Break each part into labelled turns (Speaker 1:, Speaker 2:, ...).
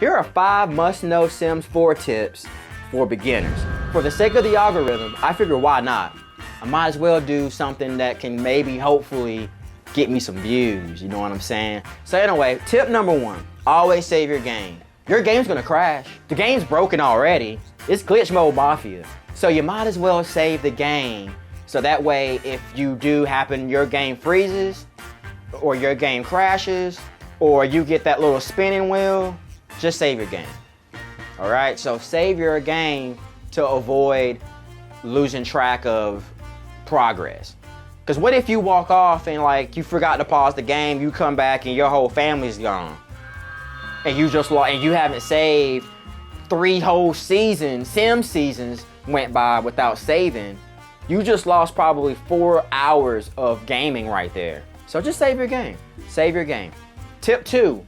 Speaker 1: Here are 5 must-know Sims 4 tips for beginners. For the sake of the algorithm, I figure why not? I might as well do something that can maybe, hopefully, get me some views, you know what I'm saying? So anyway, tip number 1, always save your game. Your game's gonna crash. The game's broken already. It's glitch mode mafia. So you might as well save the game. So that way, if you do happen, your game freezes, or your game crashes, or you get that little spinning wheel, just save your game. All right, so save your game to avoid losing track of progress. Because what if you walk off and like you forgot to pause the game, you come back and your whole family's gone, and you just lost, and you haven't saved 3 whole seasons, Sim seasons went by without saving. You just lost probably 4 hours of gaming right there. So just save your game. Save your game. Tip 2,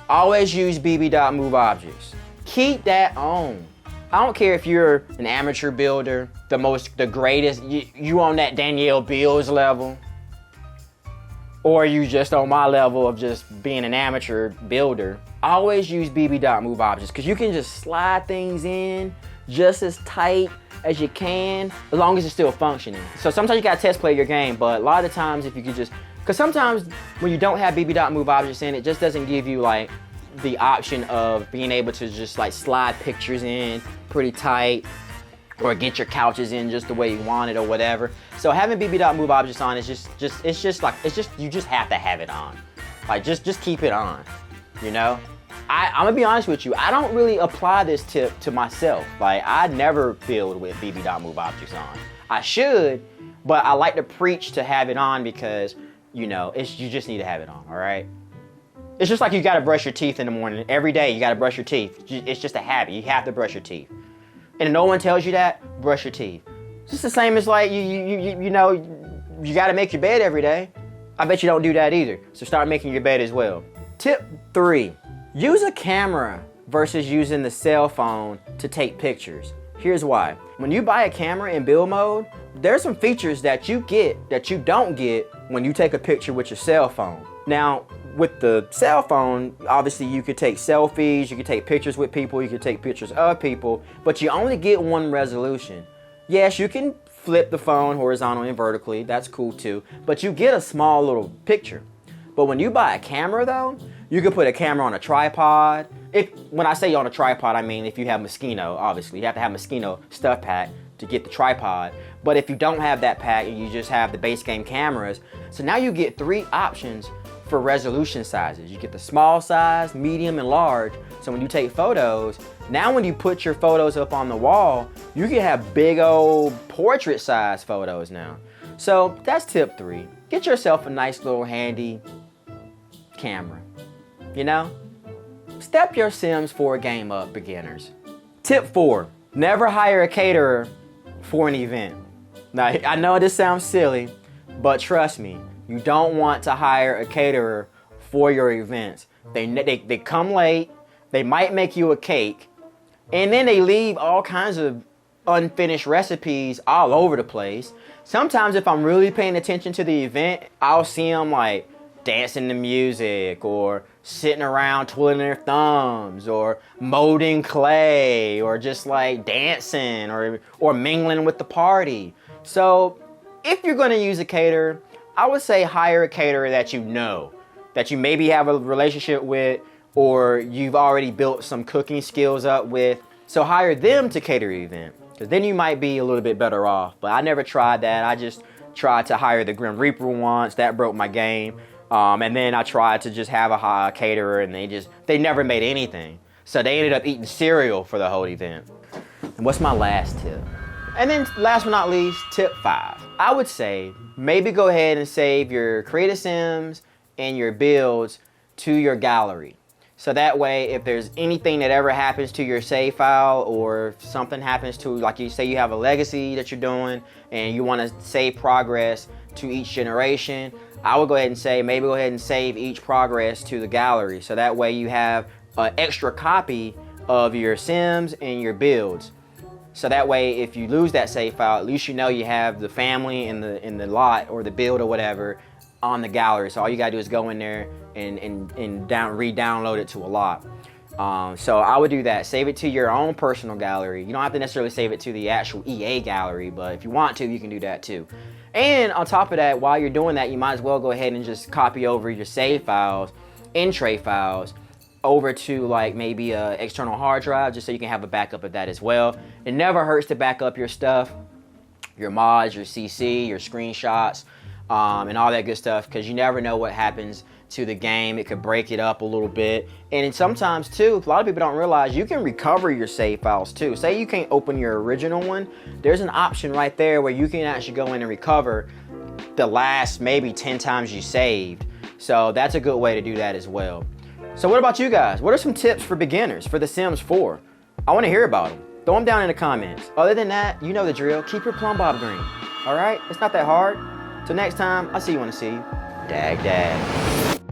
Speaker 1: always use bb.moveobjects. Keep that on. I don't care if you're an amateur builder, the greatest, you on that Danielle Bills level, or you just on my level of just being an amateur builder. Always use bb.moveobjects because you can just slide things in just as tight as you can, as long as it's still functioning. So sometimes you gotta test play your game, but a lot of the times if you could just, because sometimes when you don't have bb.moveobjects in, it just doesn't give you like the option of being able to just like slide pictures in pretty tight, or get your couches in just the way you want it or whatever. So having bb.moveobjects on is you just have to have it on. Like just keep it on, you know? I'm gonna be honest with you, I don't really apply this tip to myself. Like I never build with bb.moveobjects on. I should, but I like to preach to have it on because, you know, you just need to have it on, all right? It's just like you gotta brush your teeth in the morning. Every day you gotta brush your teeth. It's just a habit, you have to brush your teeth. And if no one tells you that, brush your teeth. It's just the same as like, you know, you gotta make your bed every day. I bet you don't do that either. So start making your bed as well. Tip 3, use a camera versus using the cell phone to take pictures. Here's why. When you buy a camera in build mode, there's some features that you get that you don't get when you take a picture with your cell phone. Now, with the cell phone, obviously you could take selfies, you could take pictures with people, you could take pictures of people, but you only get one resolution. Yes, you can flip the phone horizontally and vertically, that's cool too, but you get a small little picture. But when you buy a camera though, you can put a camera on a tripod. When I say on a tripod, I mean if you have Moschino, obviously. You have to have Moschino stuff pack to get the tripod. But if you don't have that pack and you just have the base game cameras, so now you get 3 options for resolution sizes. You get the small size, medium, and large. So when you take photos, now when you put your photos up on the wall, you can have big old portrait size photos now. So that's tip 3. Get yourself a nice little handy camera, you know? Step your Sims 4 game up, beginners. Tip 4, never hire a caterer for an event. Now, I know this sounds silly, but trust me, you don't want to hire a caterer for your events. They come late, they might make you a cake, and then they leave all kinds of unfinished recipes all over the place. Sometimes if I'm really paying attention to the event, I'll see them like dancing to music, or sitting around twiddling their thumbs, or molding clay, or just like dancing, or mingling with the party. So if you're gonna use a caterer, I would say hire a caterer that you know, that you maybe have a relationship with, or you've already built some cooking skills up with. So hire them to cater your event, because then you might be a little bit better off. But I never tried that. I just tried to hire the Grim Reaper once. That broke my game. And then I tried to just have a caterer, and they never made anything. So they ended up eating cereal for the whole event. And what's my last tip? And then last but not least, tip 5. I would say maybe go ahead and save your Creative Sims and your builds to your gallery. So that way, if there's anything that ever happens to your save file, or if something happens to, like you say you have a legacy that you're doing and you want to save progress to each generation, I would go ahead and say, maybe go ahead and save each progress to the gallery. So that way you have an extra copy of your Sims and your builds. So that way, if you lose that save file, at least you know you have the family in the lot or the build or whatever on the gallery. So all you gotta do is go in there and re-download it to a lot. So I would do that. Save it to your own personal gallery. You don't have to necessarily save it to the actual EA gallery, but if you want to, you can do that too. And on top of that, while you're doing that, you might as well go ahead and just copy over your save files and tray files over to like maybe a external hard drive, just so you can have a backup of that as well. It never hurts to back up your stuff, your mods, your CC, your screenshots, and all that good stuff, because you never know what happens to the game. It could break it up a little bit. And sometimes too, a lot of people don't realize you can recover your save files too. Say you can't open your original one, there's an option right there where you can actually go in and recover the last maybe 10 times you saved. So that's a good way to do that as well. So what about you guys? What are some tips for beginners for The Sims 4? I want to hear about them. Throw them down in the comments. Other than that, you know the drill. Keep your plumb bob green. All right? It's not that hard. Till next time, I'll see you when I see you. Dag Dag.